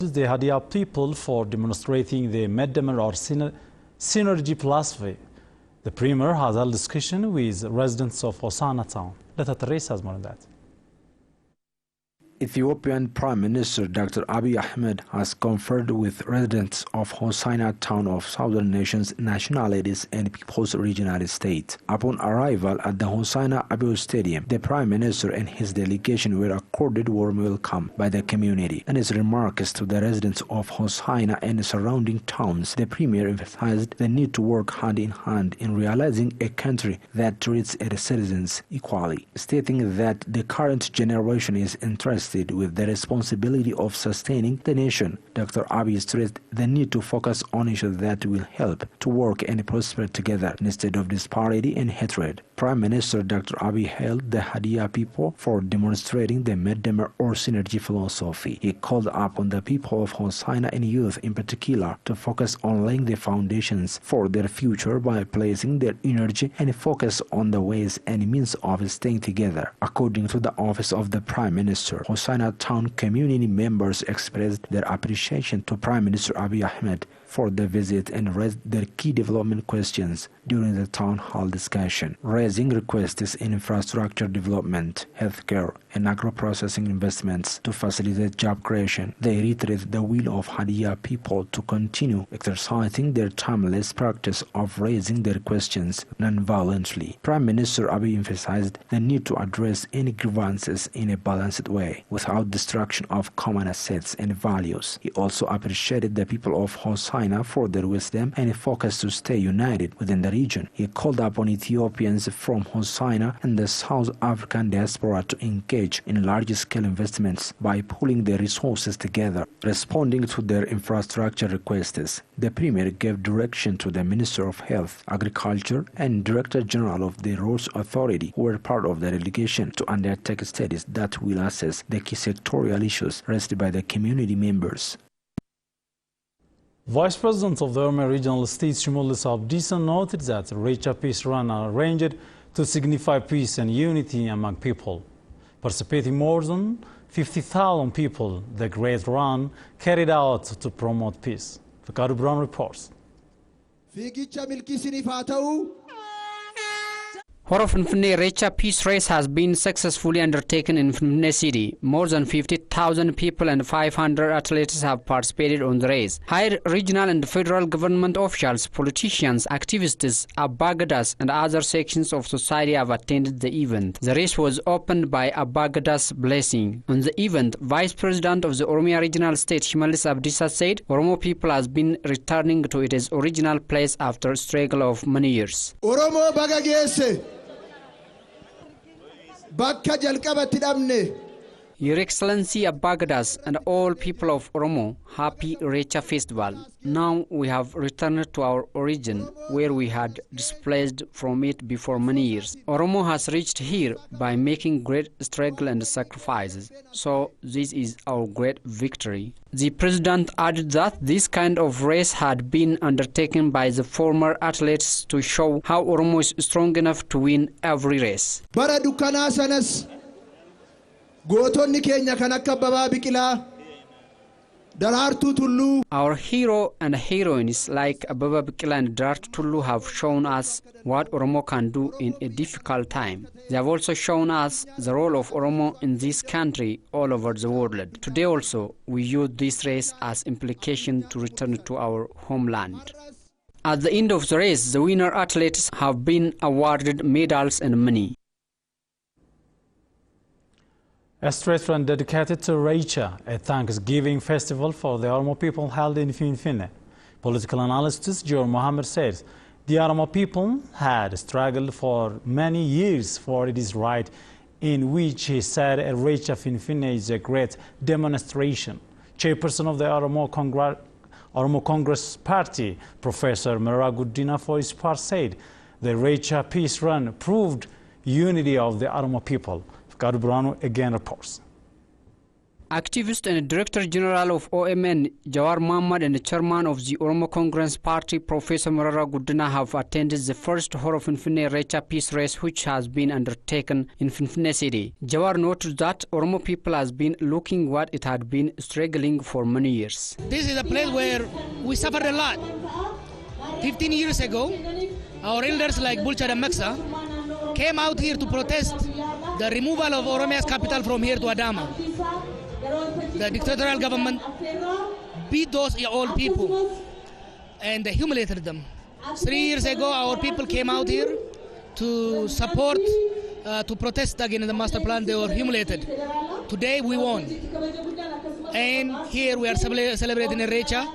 The Hadia people for demonstrating the Meddemer or synergy philosophy. The Premier has held discussion with residents of Hosaina town. Let Race has more on that. Ethiopian Prime Minister Dr. Abiy Ahmed has conferred with residents of Hosaina town of southern nations, nationalities and people's regional state. Upon arrival at the Hosaina Abiy Stadium, the Prime Minister and his delegation were accorded warm welcome by the community. In his remarks to the residents of Hosaina and surrounding towns, the Premier emphasized the need to work hand in hand in realizing a country that treats its citizens equally, stating that the current generation is interested with the responsibility of sustaining the nation. Dr. Abiy stressed the need to focus on issues that will help to work and prosper together instead of disparity and hatred. Prime Minister Dr. Abiy hailed the Hadia people for demonstrating the Meddemer or synergy philosophy. He called upon the people of Hosaina and youth in particular to focus on laying the foundations for their future by placing their energy and focus on the ways and means of staying together. According to the office of the Prime Minister, Hosaina town community members expressed their appreciation to Prime Minister Abiy Ahmed for the visit and raised their key development questions during the town hall discussion, raising requests in infrastructure development, healthcare, and agro-processing investments to facilitate job creation. They reiterated the will of Hadia people to continue exercising their timeless practice of raising their questions non-violently. Prime Minister Abiy emphasized the need to address any grievances in a balanced way, without destruction of common assets and values. He also appreciated the people of Hosaina for their wisdom and focus to stay united within the region. He called upon Ethiopians from Hosaina and the South African diaspora to engage in large-scale investments by pooling their resources together. Responding to their infrastructure requests, the Premier gave direction to the Minister of Health, Agriculture and Director General of the Roads Authority, who were part of the delegation, to undertake studies that will assess the key sectorial issues raised by the community members. Vice President of the Oromo Regional State, Shimallis Abdisa, noted that the Recha Peace Run are arranged to signify peace and unity among people. Participating more than 50,000 people, the Great Run carried out to promote peace. Fakadu Brown reports. Horo Finfinne Recha Peace Race has been successfully undertaken in Finfinne City. More than 50,000 people and 500 athletes have participated on the race. Higher regional and federal government officials, politicians, activists, Abba Gadas and other sections of society have attended the event. The race was opened by Abba Gadas' blessing. On the event, Vice President of the Oromia Regional State, Shimallis Abdisa, said Oromo people has been returning to its original place after a struggle of many years. Oromo Bagagese. Your Excellency Abba Gadas and all people of Oromo, happy Recha Festival. Now we have returned to our origin, where we had displaced from it before many years. Oromo has reached here by making great struggle and sacrifices, so this is our great victory. The President added that this kind of race had been undertaken by the former athletes to show how Oromo is strong enough to win every race. Our hero and heroines like Ababa Bikila and Darartu Tullu have shown us what Oromo can do in a difficult time. They have also shown us the role of Oromo in this country all over the world. Today also, we use this race as implication to return to our homeland. At the end of the race, the winner athletes have been awarded medals and money. A straight run dedicated to Recha, a Thanksgiving festival for the Oromo people held in Finfinne. Political analyst Jor Mohammed says the Oromo people had struggled for many years for this right, in which he said a Recha Finfinne is a great demonstration. Chairperson of the Oromo Congress Party, Professor Meraguddina, for his part, said the Recha Peace Run proved unity of the Oromo people. Gadu Brano again reports. Activist and Director General of OMN, Jawar Mohammed, and the Chairman of the Oromo Congress Party, Professor Marara Guddina, have attended the first Horo Finfinne Irrecha peace race which has been undertaken in Finfinne city. Jawar noted that Oromo people has been looking what it had been struggling for many years. This is a place where we suffered a lot. 15 years ago, our elders like Bulcha and Meksa came out here to protest the removal of Oromia's capital from here to Adama. The dictatorial government beat those old people and humiliated them. 3 years ago, our people came out here to support, to protest against the master plan. They were humiliated. Today we won. And here we are celebrating Irrecha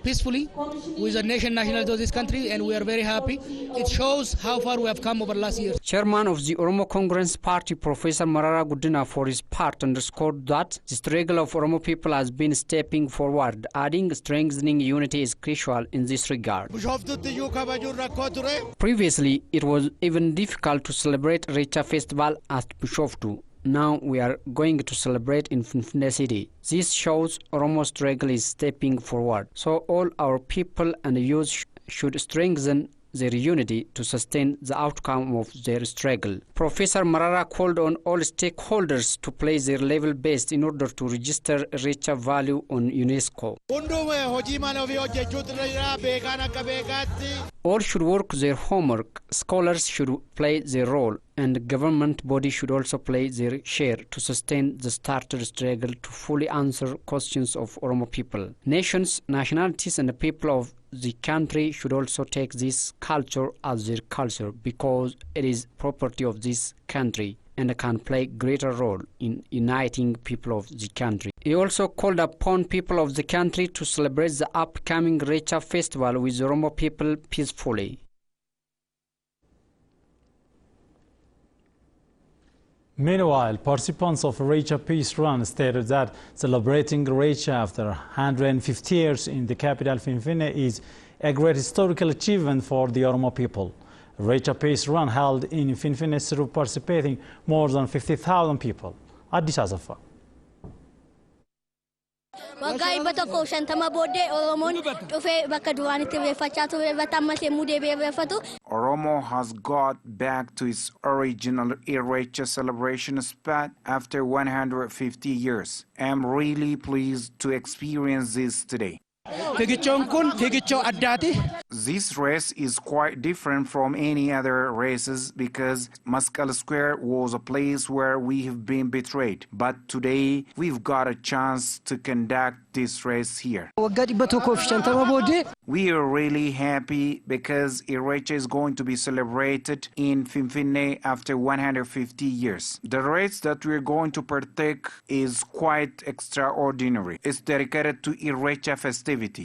peacefully with the nationality of this country, and we are very happy. It shows how far we have come over last year. Chairman of the Oromo Congress Party, Professor Marara Guddina, for his part, underscored that the struggle of Oromo people has been stepping forward, adding strengthening unity is crucial in this regard. Previously, it was even difficult to celebrate Irrecha festival at Bishoftu. Now we are going to celebrate in Finfinne city. This shows Oromo struggle is stepping forward. So all our people and youth should strengthen their unity to sustain the outcome of their struggle. Professor Marara called on all stakeholders to play their level best in order to register Irrecha value on UNESCO. All should work their homework, scholars should play their role, and government bodies should also play their share to sustain the started struggle to fully answer questions of Oromo people. Nations, nationalities, and the people of the country should also take this culture as their culture because it is property of this country and can play greater role in uniting people of the country. He also called upon people of the country to celebrate the upcoming Irrecha festival with Oromo people peacefully. Meanwhile, participants of Irrecha Peace Run stated that celebrating Irrecha after 150 years in the capital Finfinne is a great historical achievement for the Oromo people. Irrecha Peace Run held in Finfinne through participating more than 50,000 people. Addis Azafa. Oromo has got back to its original Irrecha celebration spot after 150 years. I am really pleased to experience this today. This race is quite different from any other races because Maskal Square was a place where we have been betrayed. But today we've got a chance to conduct this race here. We are really happy because Irrecha is going to be celebrated in Finfinne after 150 years. The race that we're going to partake is quite extraordinary. It's dedicated to Irrecha festivity.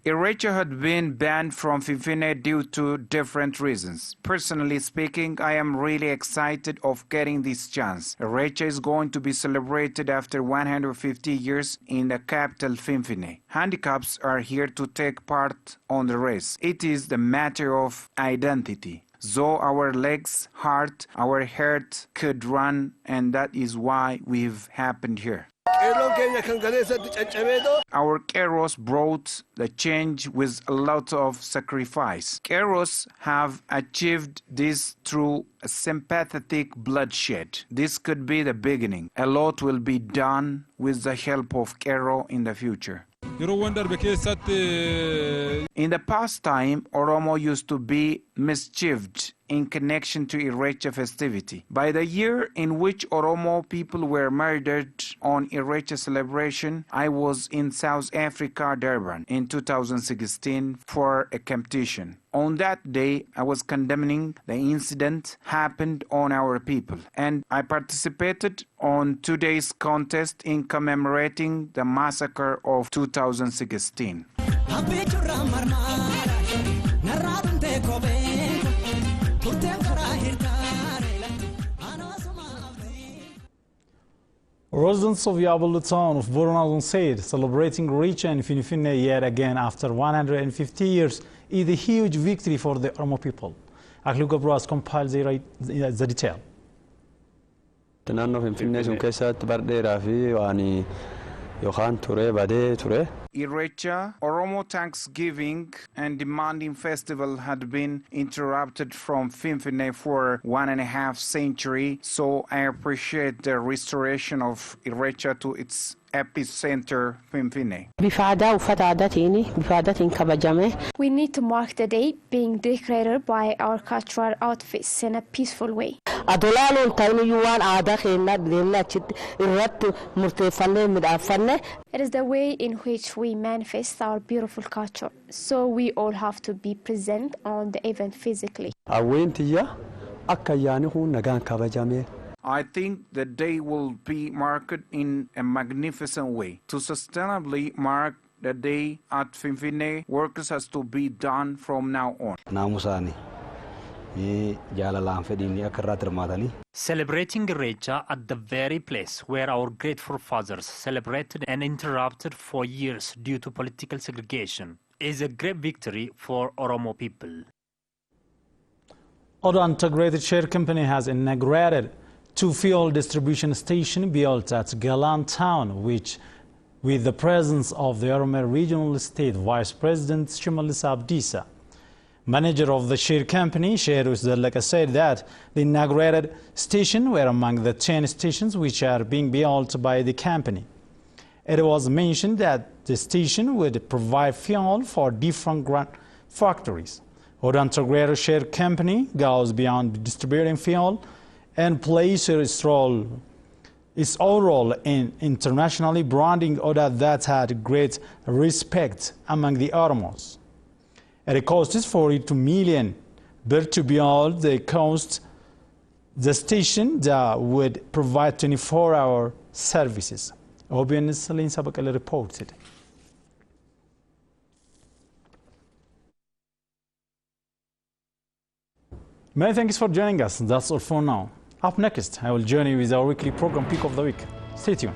Irrecha had been banned from Finfinne due to different reasons. Personally speaking, I am really excited of getting this chance. Irrecha is going to be celebrated after 150 years in the capital Finfinne. Handicaps are here to take part on the race. It is the matter of identity. So our legs, heart, our heart could run, and that is why we've happened here. Our Keros brought the change with a lot of sacrifice. Keros have achieved this through a sympathetic bloodshed. This could be the beginning. A lot will be done with the help of Kero in the future. In the past time, Oromo used to be mischieved in connection to Irrecha festivity. By the year in which Oromo people were murdered on Irrecha celebration, I was in South Africa, Durban, in 2016 for a competition. On that day, I was condemning the incident happened on our people, and I participated on today's contest in commemorating the massacre of 2016. Residents of Yabulu town of Burunazon said celebrating Irrecha and Finfinne yet again after 150 years is a huge victory for the Oromo people. Aklu Gabro has compiled the detail. Naannoo Finfinnee sun keessatti bar dheeraa fi waan yookaan ture badee ture. Irrecha, Oromo Thanksgiving and Demanding Festival had been interrupted from Finfinne for 1.5 centuries, so I appreciate the restoration of Irrecha to its epicenter, Finfinne. We need to mark the day being decorated by our cultural outfits in a peaceful way. It is the way in which we manifest our beautiful culture, so we all have to be present on the event physically. I think the day will be marked in a magnificent way. To sustainably mark the day at Finfinne, work has to be done from now on. Celebrating Irrecha at the very place where our great forefathers celebrated and interrupted for years due to political segregation is a great victory for Oromo people. Oda Integrated Share Company has inaugurated 2 fuel distribution stations built at Galan Town, which, with the presence of the Oromo Regional State Vice President Shimalisa Abdisa. Manager of the share company, Sherus Dalaka, said that the inaugurated stations were among the 10 stations which are being built by the company. It was mentioned that the station would provide fuel for different factories. Oda Integrated Share Company goes beyond distributing fuel and plays its own role in internationally branding Oda that had great respect among the Oromos. It costs 42 million, but to build the station that would provide 24-hour services. OBN Saline Sabakala reported. Many thanks for joining us. That's all for now. Up next, I will journey with our weekly program Peak of the Week. Stay tuned.